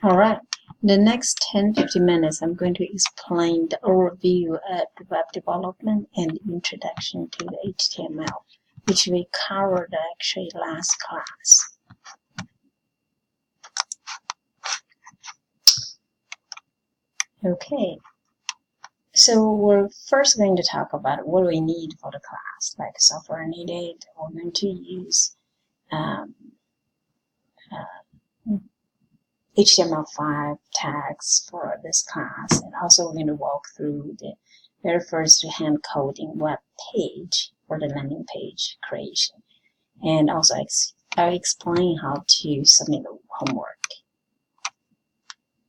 Alright, the next 10-15 minutes I'm going to explain the overview of the web development and the introduction to the HTML, which we covered actually last class. Okay, so we're first going to talk about what we need for the class, like software needed. We're going to use HTML5 tags for this class, and also we're going to walk through the very first hand coding web page for the landing page creation, and also I'll explain how to submit the homework.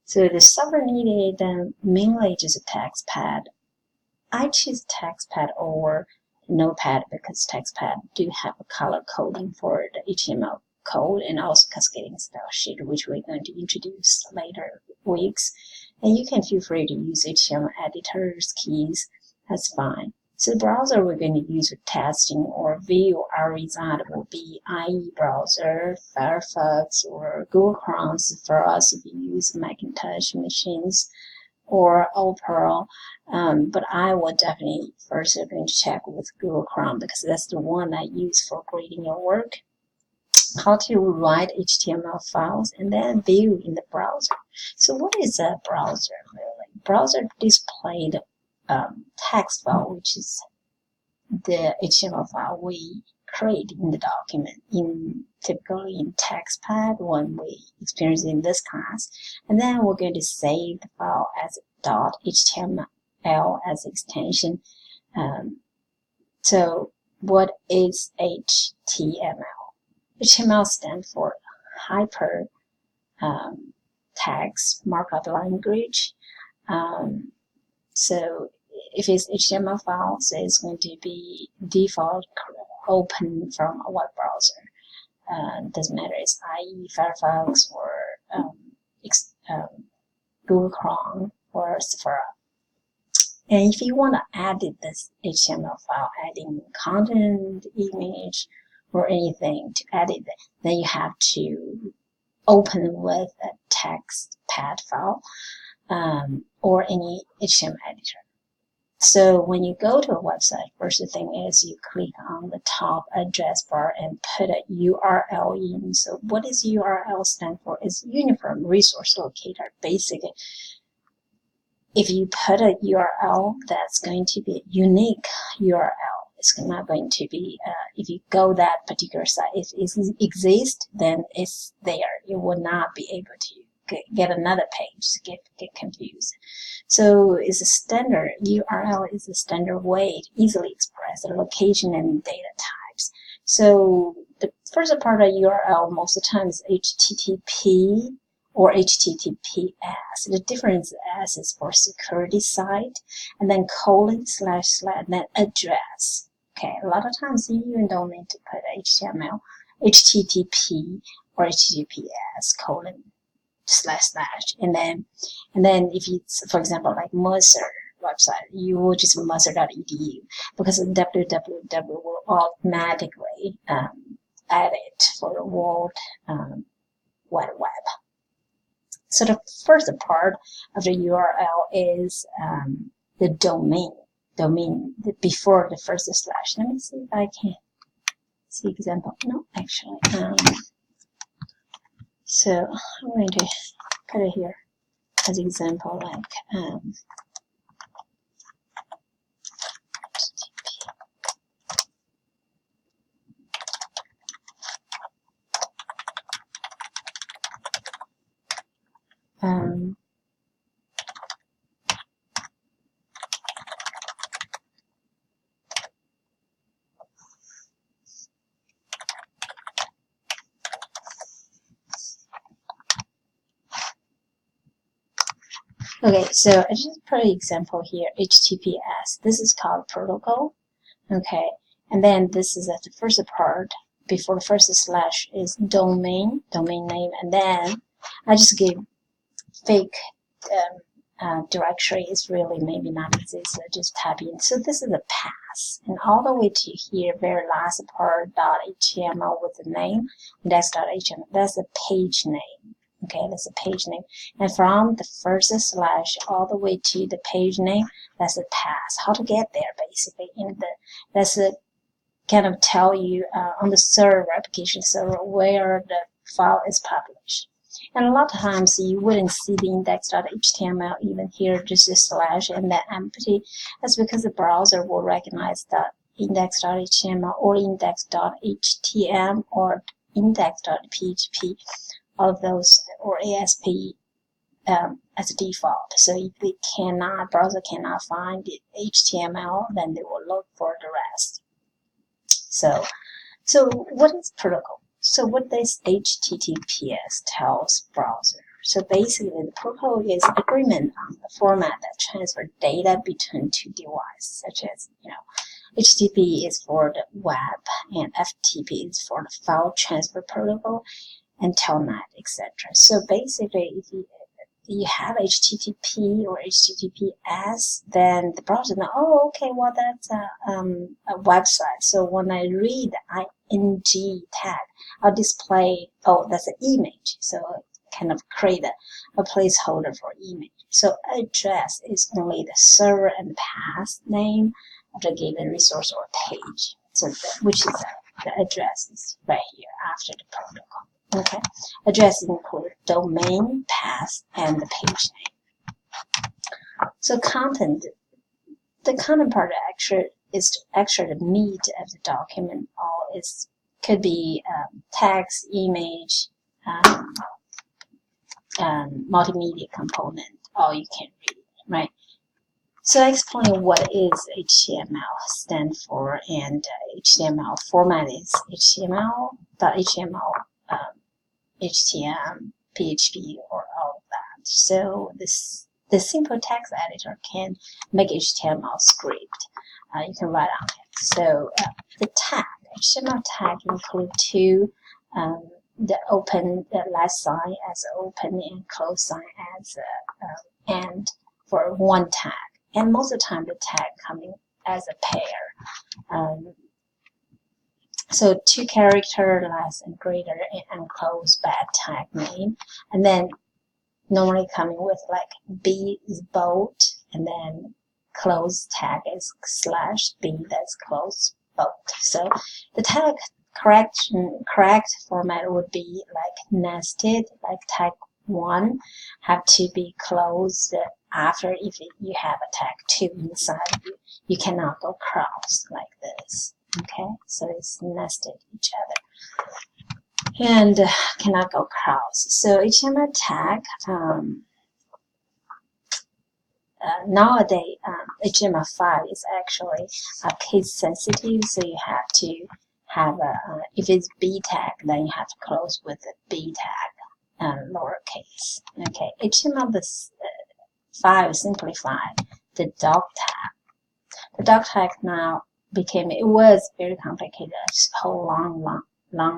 So the software needed mainly just a text pad. I choose text pad over Notepad because text pad do have a color coding for the HTML code and also cascading style sheet, which we're going to introduce later weeks. And you can feel free to use HTML editors, keys, that's fine. So the browser we're going to use for testing or view our result will be IE browser, Firefox, or Google Chrome for us if you use Macintosh machines, or Opera. But I will definitely first going to check with Google Chrome because that's the one I use for grading your work. How to write HTML files and then view in the browser. So what is a browser really? Browser display the text file, which is the HTML file we create in the document, typically in text pad when we experience in this class. And then we're going to save the file as .html as extension. So what is HTML? HTML stands for hyper text markup language. So if it's HTML file, so it's going to be default open from a web browser. Doesn't matter, it's IE, Firefox, or Google Chrome, or Safari. And if you want to add this HTML file, adding content, image, or anything to edit, then you have to open with a text pad file or any HTML editor. So when you go to a website, first thing is you click on the top address bar and put a URL in. So what does URL stand for? It's Uniform Resource Locator. Basically, if you put a URL, that's going to be a unique URL. It's not going to be, if you go that particular site, if it exists, then it's there. You will not be able to get another page to get confused. So it's a standard, URL is a standard way to easily express the location and data types. So the first part of URL most of the time is HTTP or HTTPS. The difference S is for security site, and then : / and then address. Okay, a lot of times you even don't need to put HTML, HTTP or HTTPS : / and then if it's, for example, like Mercer website, you will just mercer.edu because www will automatically add it for the World Wide Web. So the first part of the URL is the domain before the first slash. Let me see if I can see example. No, actually. So I'm going to put it here as example, like okay, so I just put an example here, HTTPS. This is called protocol. Okay, and then this is at the first part, before the first slash is domain name, and then I just give fake directory is really maybe not exist, so just type in. So this is a pass, and all the way to here, very last part .html with the name, index.html, that's the page name. Okay, that's a page name. And from the first slash all the way to the page name, that's a path. How to get there, basically. That's a kind of tell you on the server, application server, where the file is published. And a lot of times you wouldn't see the index.html even here, just a slash and then empty. That's because the browser will recognize that index.html or index.htm or index.php, all of those, or ASP as a default. So if the browser cannot find the HTML, then they will look for the rest. So what is protocol? So what does HTTPS tells browser? So basically, the protocol is agreement on the format that transfer data between two devices, such as, HTTP is for the web and FTP is for the file transfer protocol, and telnet, etc. So basically, if you have HTTP or HTTPS, then the browser knows, oh, okay, well, that's a website. So when I read the ing tag, I'll display, oh, that's an image. So kind of create a placeholder for image. So address is only the server and path name of the given resource or page. So which is the address is right here after the protocol. Okay, address include domain, path, and the page name. So content, the content part is the meat of the document. All is could be text, image, multimedia component. All you can read, right? So I explain what is HTML stand for, and HTML format is HTML.html. HTML, PHP, or all of that. So the simple text editor can make HTML script. You can write on it. So the tag, HTML tag include two, the last sign as open and close sign as and for one tag. And most of the time the tag coming as a pair. So 2 character, less and greater, and close bad tag name. And then normally coming with like B is bold, and then close tag is /B, that's close bold. So the tag correct format would be like nested, like tag 1 have to be closed after if you have a tag 2 inside. You cannot go cross like this. Okay, so it's nested each other and cannot go cross. So HTML tag nowadays HTML5 is actually case sensitive, so you have to have if it's B tag, then you have to close with the B tag lowercase. Okay, HTML5 simplified the dog tag. The dog tag now it was very complicated, a whole long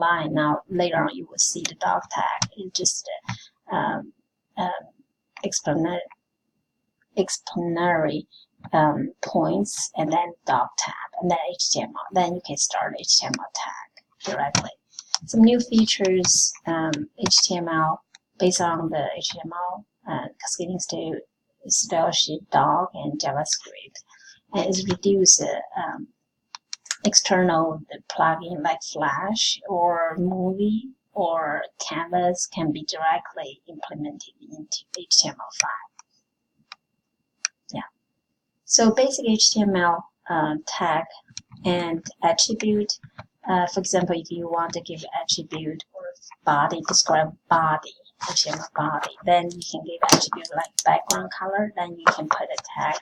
line. Now later on you will see the dog tag. It's just explanatory points, and then dog tag, and then HTML. Then you can start HTML tag directly. Some new features, HTML based on the HTML cascading style sheet dog and JavaScript, and it's reduced external plugin like Flash or Movie or Canvas can be directly implemented into HTML5. Yeah. So basic HTML tag and attribute. For example, if you want to give attribute or body, describe body, HTML body, then you can give attribute like background color. Then you can put a tag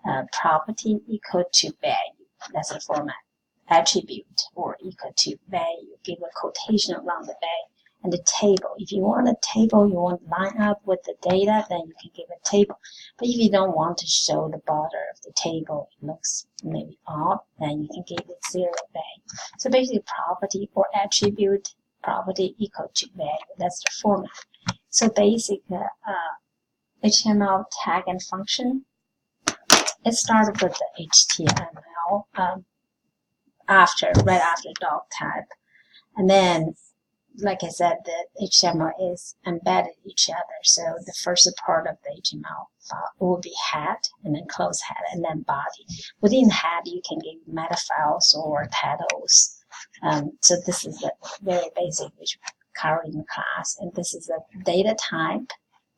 like property equal to value. That's the format. Attribute or equal to value. Give a quotation around the value. And the table. If you want a table, you want to line up with the data, then you can give a table. But if you don't want to show the border of the table, it looks maybe odd, then you can give it 0 value. So basically property or attribute, property equal to value. That's the format. So basic HTML tag and function. It started with the HTML right after dog tag, and then like I said, the HTML is embedded each other. So the first part of the HTML file will be head, and then close head, and then body. Within head, you can give meta files or titles. So this is a very basic which we covered in class, and this is a data type.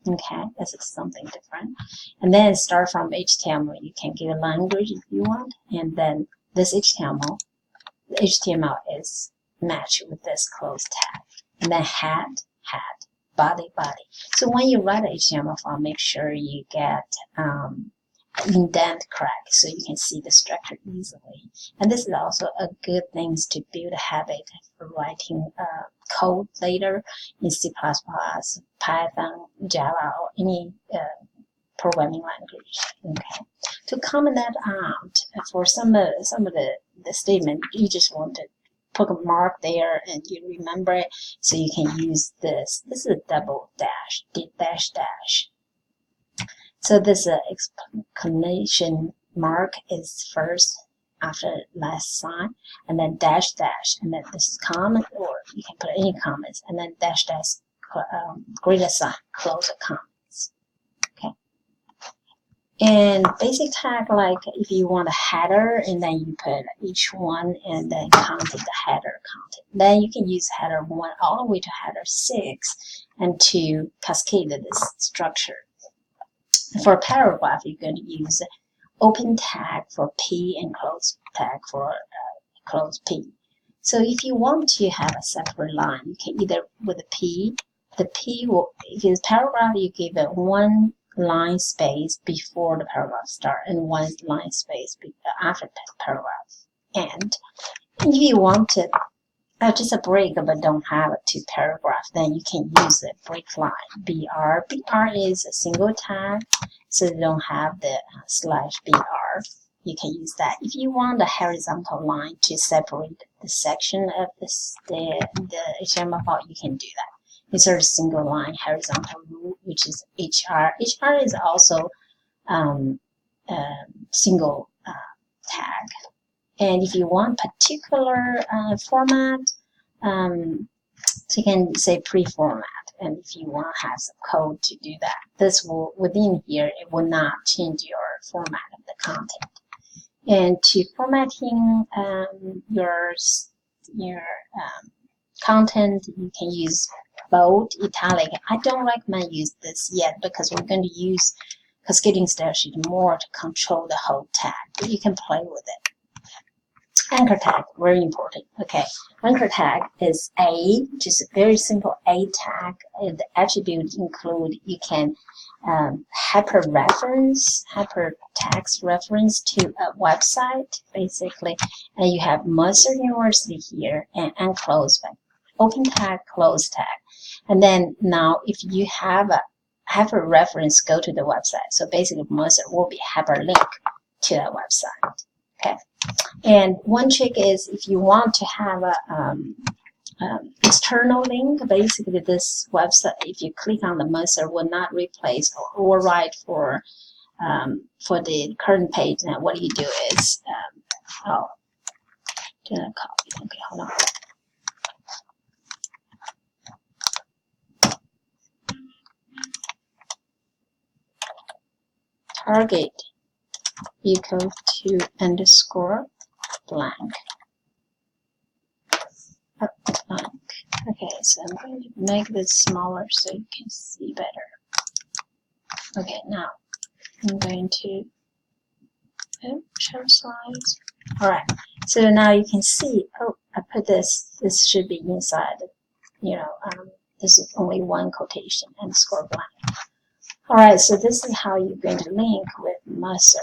Okay, this is something different. And then start from HTML. You can give a language if you want, and then this HTML, the HTML is matched with this close tag. And then head, body. So when you write an HTML file, make sure you get indent correct so you can see the structure easily. And this is also a good thing to build a habit for writing code later in C++, Python, Java, or any programming language. Okay. To comment that out, for some of the statement, you just want to put a mark there and you remember it, so you can use this. This is a double dash, dash. So this exclamation mark is first after last sign, and then dash, and then this is comment, or you can put any comments, and then dash, greater sign, close the comments. Okay. And basic tag, like if you want a header, and then you put each one, and then count the header content. Then you can use header 1 all the way to header 6, and to cascade this structure. For a paragraph, you're going to use open tag for P and close tag for close P. So if you want to have a separate line, you can either with a P, the P will, if it's paragraph, you give it 1 line space before the paragraph start and 1 line space after the paragraph end. And if you want to just a break but don't have a 2 paragraph, then you can use the break line, BR. BR is a single tag, so you don't have the /BR. You can use that. If you want a horizontal line to separate the section of the HTML file, you can do that. Insert a single line horizontal rule, which is HR. HR is also single tag. And if you want particular format, so you can say pre-format. And if you want to have some code to do that, this will, within here, it will not change your format of the content. And to formatting your content, you can use bold, italic. I don't recommend use this yet because we're going to use cascading style sheet more to control the whole tag, but you can play with it. Anchor tag, very important. Okay, anchor tag is a, just a very simple A tag. The attributes include you can hypertext reference to a website, basically, and you have Mercer University here and unclosed tag, open tag, close tag. And then now if you have a hyperreference, go to the website. So basically Mercer will be hyperlink to that website. Okay. And one trick is if you want to have a external link, basically this website, if you click on the Mercer, will not replace or override for the current page. Now what you do is, didn't copy. Okay, hold on. Target equal to underscore blank. Blank. Okay, so I'm going to make this smaller so you can see better. Okay, now I'm going to show slides. Alright, so now you can see, I put this should be inside, this is only one quotation, underscore blank. Alright, so this is how you're going to link with Mercer.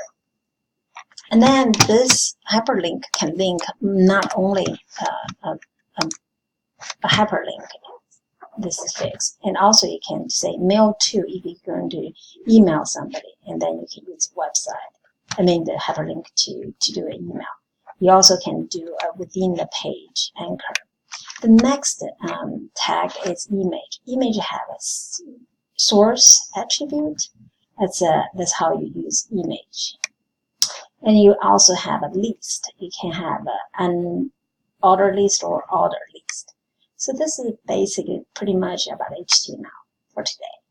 And then this hyperlink can link not only a hyperlink, this is fixed, and also you can say mail to if you're going to email somebody, and then you can use website. The hyperlink to do an email. You also can do a within the page anchor. The next tag is image. Image have a source attribute. That's how you use image. And you also have a list. You can have an order list or order list. So this is basically pretty much about HTML for today.